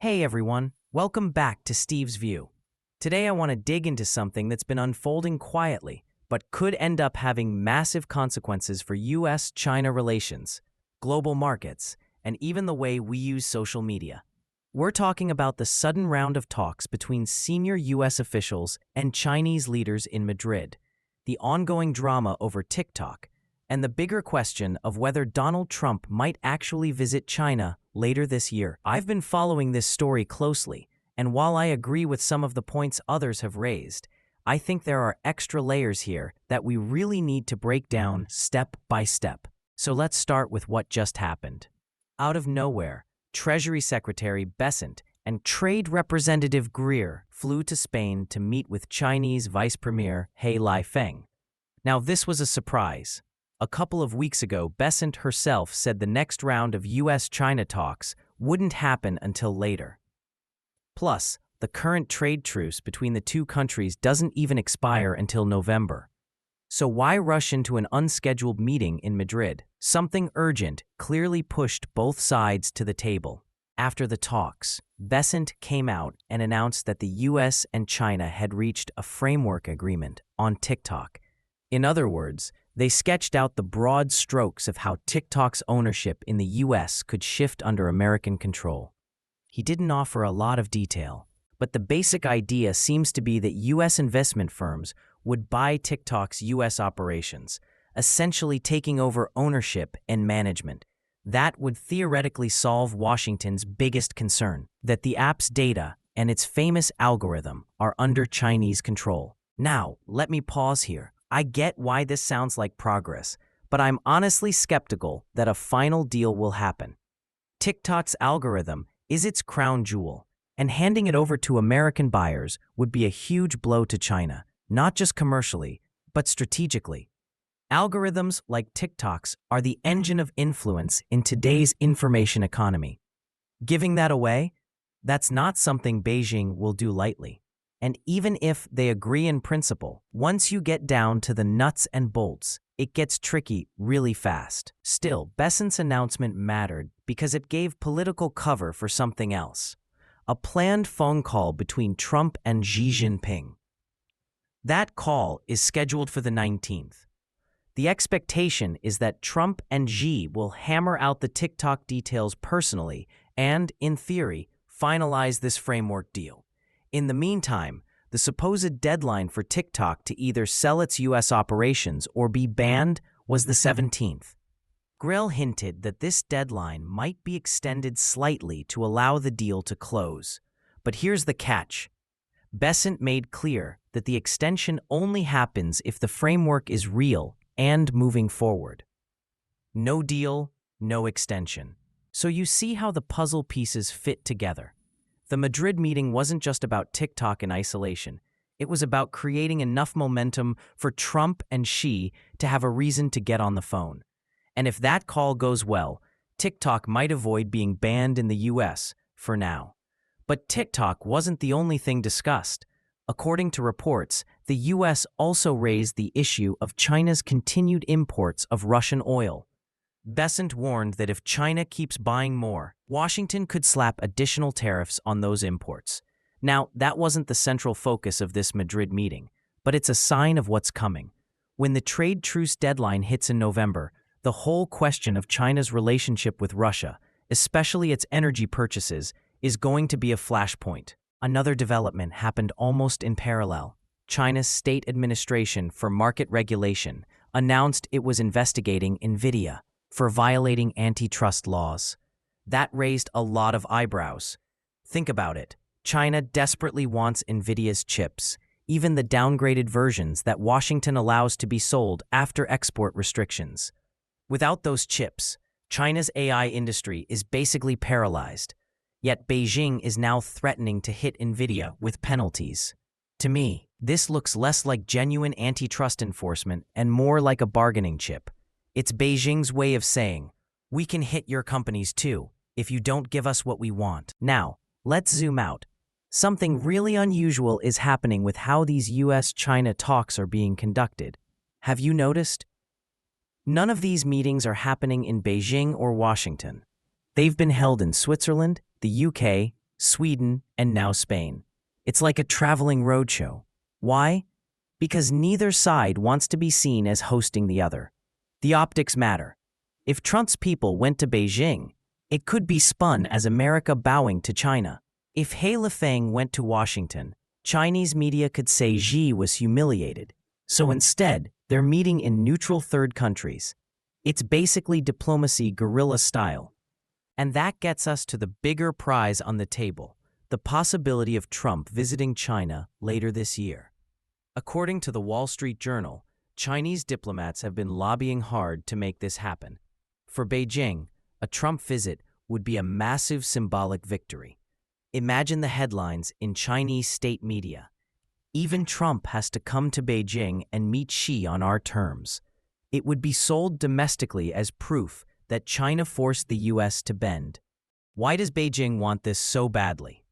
Hey everyone, welcome back to Steve's View. Today I want to dig into something that's been unfolding quietly, but could end up having massive consequences for US-China relations, global markets, and even the way we use social media. We're talking about the sudden round of talks between senior US officials and Chinese leaders in Madrid, the ongoing drama over TikTok, and the bigger question of whether Donald Trump might actually visit China later this year. I've been following this story closely, and while I agree with some of the points others have raised, I think there are extra layers here that we really need to break down step by step. So let's start with what just happened. Out of nowhere, Treasury Secretary Bessent and Trade Representative Greer flew to Spain to meet with Chinese Vice Premier He Lifeng. Now, this was a surprise. A couple of weeks ago, Bessent herself said the next round of US-China talks wouldn't happen until later. Plus, the current trade truce between the two countries doesn't even expire until November. So why rush into an unscheduled meeting in Madrid? Something urgent clearly pushed both sides to the table. After the talks, Bessent came out and announced that the US and China had reached a framework agreement on TikTok. In other words, they sketched out the broad strokes of how TikTok's ownership in the US could shift under American control. He didn't offer a lot of detail, but the basic idea seems to be that US investment firms would buy TikTok's US operations, essentially taking over ownership and management. That would theoretically solve Washington's biggest concern, that the app's data and its famous algorithm are under Chinese control. Now, let me pause here. I get why this sounds like progress, but I'm honestly skeptical that a final deal will happen. TikTok's algorithm is its crown jewel, and handing it over to American buyers would be a huge blow to China, not just commercially, but strategically. Algorithms like TikTok's are the engine of influence in today's information economy. Giving that away? That's not something Beijing will do lightly. And even if they agree in principle, once you get down to the nuts and bolts, it gets tricky really fast. Still, Bessent's announcement mattered because it gave political cover for something else: a planned phone call between Trump and Xi Jinping. That call is scheduled for the 19th. The expectation is that Trump and Xi will hammer out the TikTok details personally and, in theory, finalize this framework deal. In the meantime, the supposed deadline for TikTok to either sell its US operations or be banned was the 17th. Greer hinted that this deadline might be extended slightly to allow the deal to close. But here's the catch. Bessent made clear that the extension only happens if the framework is real and moving forward. No deal, no extension. So you see how the puzzle pieces fit together. The Madrid meeting wasn't just about TikTok in isolation. It was about creating enough momentum for Trump and Xi to have a reason to get on the phone. And if that call goes well, TikTok might avoid being banned in the US for now. But TikTok wasn't the only thing discussed. According to reports, the US also raised the issue of China's continued imports of Russian oil. Bessent warned that if China keeps buying more, Washington could slap additional tariffs on those imports. Now, that wasn't the central focus of this Madrid meeting, but it's a sign of what's coming. When the trade truce deadline hits in November, the whole question of China's relationship with Russia, especially its energy purchases, is going to be a flashpoint. Another development happened almost in parallel. China's State Administration for Market Regulation announced it was investigating NVIDIA for violating antitrust laws. That raised a lot of eyebrows. Think about it. China desperately wants NVIDIA's chips, even the downgraded versions that Washington allows to be sold after export restrictions. Without those chips, China's AI industry is basically paralyzed. Yet Beijing is now threatening to hit NVIDIA with penalties. To me, this looks less like genuine antitrust enforcement and more like a bargaining chip. It's Beijing's way of saying, we can hit your companies too, if you don't give us what we want. Now, let's zoom out. Something really unusual is happening with how these US-China talks are being conducted. Have you noticed? None of these meetings are happening in Beijing or Washington. They've been held in Switzerland, the UK, Sweden, and now Spain. It's like a traveling roadshow. Why? Because neither side wants to be seen as hosting the other. The optics matter. If Trump's people went to Beijing, it could be spun as America bowing to China. If He Lifeng went to Washington, Chinese media could say Xi was humiliated. So instead, they're meeting in neutral third countries. It's basically diplomacy guerrilla style. And that gets us to the bigger prize on the table, the possibility of Trump visiting China later this year. According to the Wall Street Journal, Chinese diplomats have been lobbying hard to make this happen. For Beijing, a Trump visit would be a massive symbolic victory. Imagine the headlines in Chinese state media. Even Trump has to come to Beijing and meet Xi on our terms. It would be sold domestically as proof that China forced the U.S. to bend. Why does Beijing want this so badly?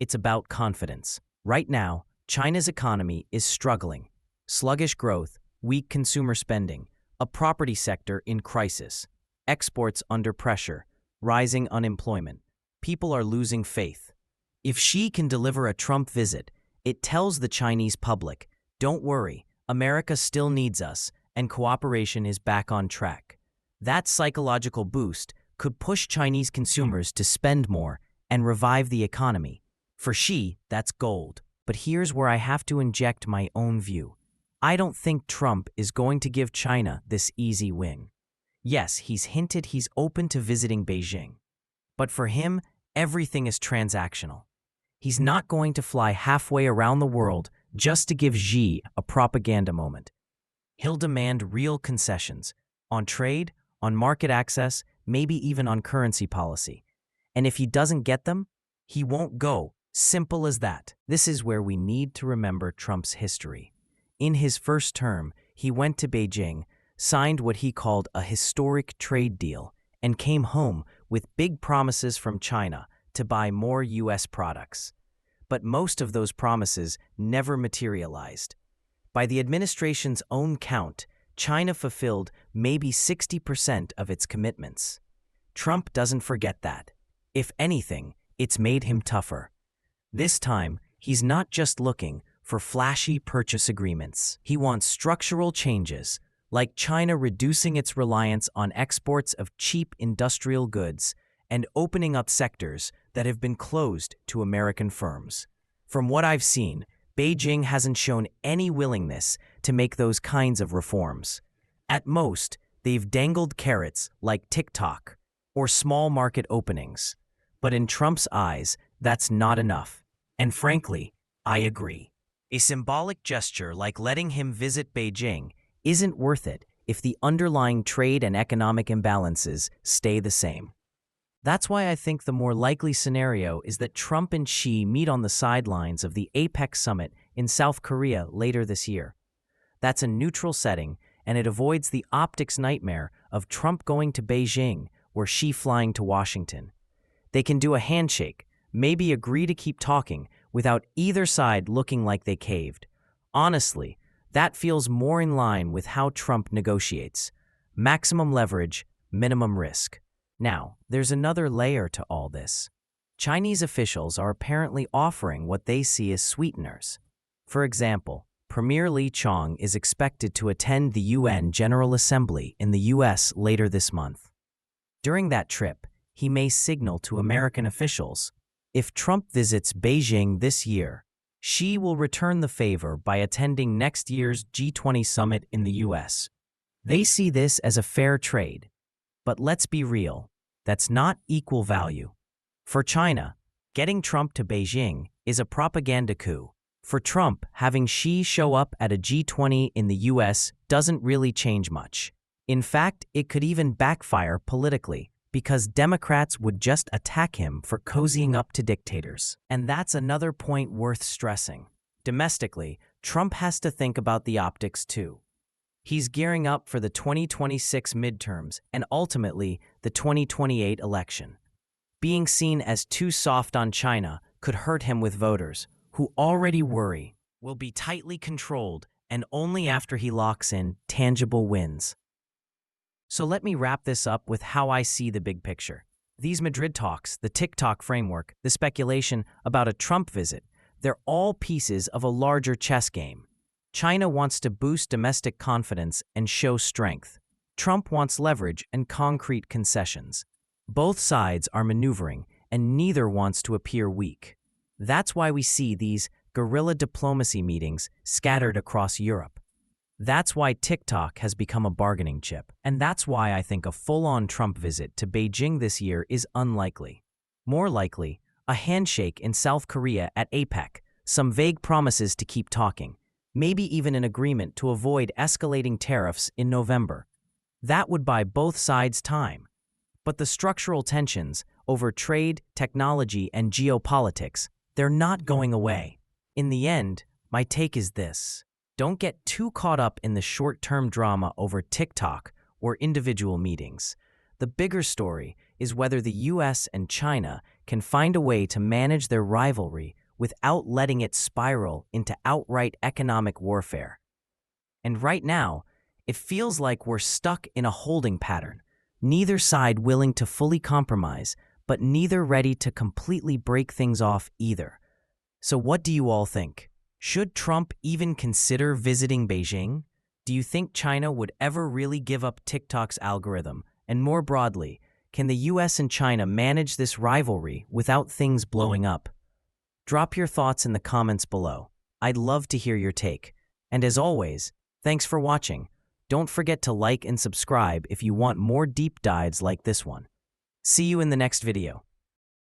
It's about confidence. Right now, China's economy is struggling. Sluggish growth, weak consumer spending, a property sector in crisis, exports under pressure, rising unemployment. People are losing faith. If Xi can deliver a Trump visit, it tells the Chinese public, don't worry, America still needs us, and cooperation is back on track. That psychological boost could push Chinese consumers to spend more and revive the economy. For Xi, that's gold. But here's where I have to inject my own view. I don't think Trump is going to give China this easy win. Yes, he's hinted he's open to visiting Beijing. But for him, everything is transactional. He's not going to fly halfway around the world just to give Xi a propaganda moment. He'll demand real concessions on trade, on market access, maybe even on currency policy. And if he doesn't get them, he won't go. Simple as that. This is where we need to remember Trump's history. In his first term, he went to Beijing, signed what he called a historic trade deal, and came home with big promises from China to buy more U.S. products. But most of those promises never materialized. By the administration's own count, China fulfilled maybe 60% of its commitments. Trump doesn't forget that. If anything, it's made him tougher. This time, he's not just looking for flashy purchase agreements. He wants structural changes, like China reducing its reliance on exports of cheap industrial goods and opening up sectors that have been closed to American firms. From what I've seen, Beijing hasn't shown any willingness to make those kinds of reforms. At most, they've dangled carrots like TikTok or small market openings. But in Trump's eyes, that's not enough. And frankly, I agree. A symbolic gesture like letting him visit Beijing isn't worth it if the underlying trade and economic imbalances stay the same. That's why I think the more likely scenario is that Trump and Xi meet on the sidelines of the APEC summit in South Korea later this year. That's a neutral setting, and it avoids the optics nightmare of Trump going to Beijing or Xi flying to Washington. They can do a handshake, maybe agree to keep talking without either side looking like they caved. Honestly, that feels more in line with how Trump negotiates. Maximum leverage, minimum risk. Now, there's another layer to all this. Chinese officials are apparently offering what they see as sweeteners. For example, Premier Li Qiang is expected to attend the UN General Assembly in the US later this month. During that trip, he may signal to American officials, if Trump visits Beijing this year, Xi will return the favor by attending next year's G20 summit in the US. They see this as a fair trade. But let's be real, that's not equal value. For China, getting Trump to Beijing is a propaganda coup. For Trump, having Xi show up at a G20 in the US doesn't really change much. In fact, it could even backfire politically, because Democrats would just attack him for cozying up to dictators. And that's another point worth stressing. Domestically, Trump has to think about the optics too. He's gearing up for the 2026 midterms and ultimately the 2028 election. Being seen as too soft on China could hurt him with voters, who already worry will be tightly controlled and only after he locks in tangible wins. So let me wrap this up with how I see the big picture. These Madrid talks, the TikTok framework, the speculation about a Trump visit, they're all pieces of a larger chess game. China wants to boost domestic confidence and show strength. Trump wants leverage and concrete concessions. Both sides are maneuvering, and neither wants to appear weak. That's why we see these guerrilla diplomacy meetings scattered across Europe. That's why TikTok has become a bargaining chip, and that's why I think a full-on Trump visit to Beijing this year is unlikely. More likely, a handshake in South Korea at APEC, some vague promises to keep talking, maybe even an agreement to avoid escalating tariffs in November. That would buy both sides time. But the structural tensions over trade, technology, and geopolitics, they're not going away. In the end, my take is this. Don't get too caught up in the short-term drama over TikTok or individual meetings. The bigger story is whether the US and China can find a way to manage their rivalry without letting it spiral into outright economic warfare. And right now, it feels like we're stuck in a holding pattern, neither side willing to fully compromise, but neither ready to completely break things off either. So what do you all think? Should Trump even consider visiting Beijing? Do you think China would ever really give up TikTok's algorithm? And more broadly, can the US and China manage this rivalry without things blowing up? Drop your thoughts in the comments below. I'd love to hear your take. And as always, thanks for watching. Don't forget to like and subscribe if you want more deep dives like this one. See you in the next video.